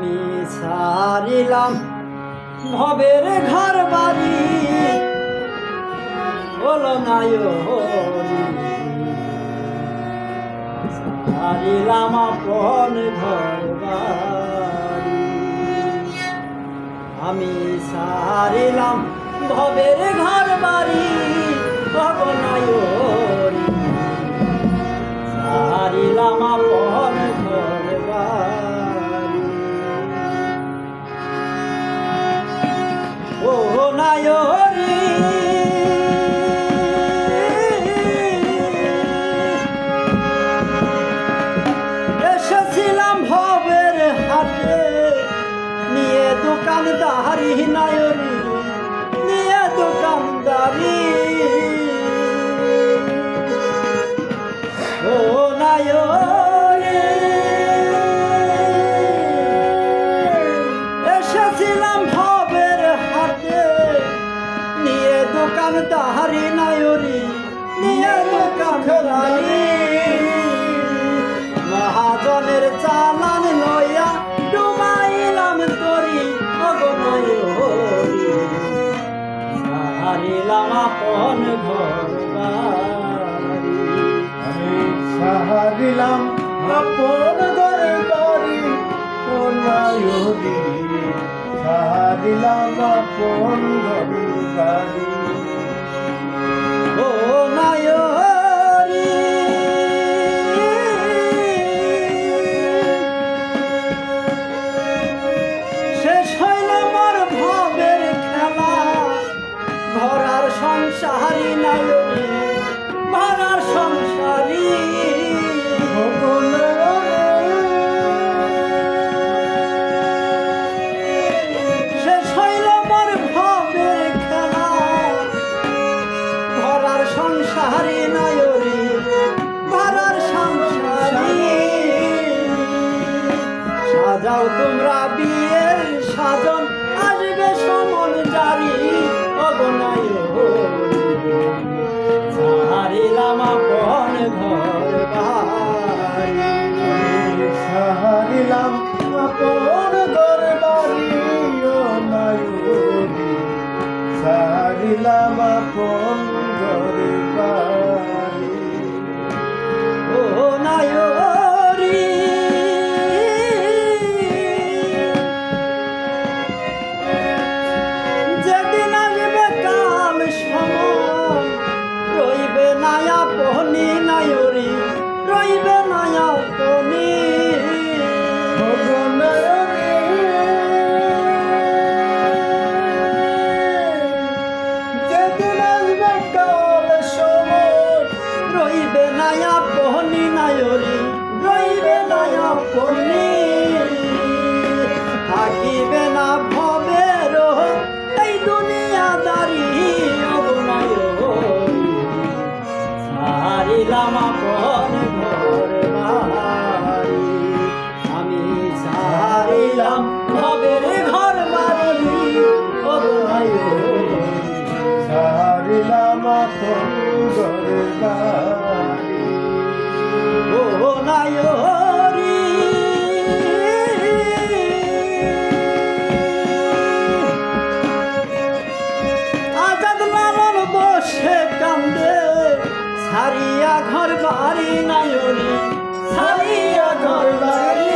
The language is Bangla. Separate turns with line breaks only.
আমি ছাড়িলাম ভবের ঘর বাড়ি হলো নায়রি ছাড়িলাম আপন ঘর বাড়ি আমি ছাড়িলাম ভবের ঘর বাড়ি হলো নায়রি ছাড়িলাম আপন ঘর বাড়ি ও নায়রি এসেছিলাম ভবের হাটে নিয়ে দোকানদারি নায়রি নিয়ে দোকানদারি ও নায়রি এসেছিলাম ভবের হাটে নিয়ে দোকানদারি নায়রি নিয়ে দোকানদারি মহাজনের চালান লইয়া ডুবাইলাম তরি অগনয়রি ছাড়িলাম আপন ঘর বাড়ি
আমি ছাড়িলাম আপন ঘর বাড়ি ও নায়রি ছাড়িলাম আপন ঘর বাড়ি
ও নায়রি শেষ হইল মোর ভবের খেলা ভরার সংসারী নায়রি ভরার সংসারী শেষ হইল মোর ভবের খেলা ভরার সংসারী নায়রি ভরার সংসারী সাজাও তোমরা বিয়ের সাজন আসবে সমন জারি অগনায়রি ছাড়িলাম আপন ঘর বাড়ি
ছাড়িলাম আপন ঘর বাড়ি ও নায়রি ছাড়িলাম আপন ঘর বাড়ি
ও নায়রি যেদিন আসবে কাল সময় রইবে না আপনি নায়রি রইবে না আপনি
যেদিন আসবে কাল সময়
রইবে না আপনি নায়রি রইবে না আপনি থাকিবে না ভবের এই দুনিয়াদারি অগনায়রি ছাড়িলাম আপন ঘর বাড়ি আমি ছাড়িলাম ভবের ঘর বাড়ি অগনায়রি
ছাড়িলাম আপন ঘর বাড়ি
ও নায়রি আজাদ লালন বসে কান্দে ছাড়িয়া ঘর বাড়ি নায়রি ছাড়িয়া ঘর বাড়ি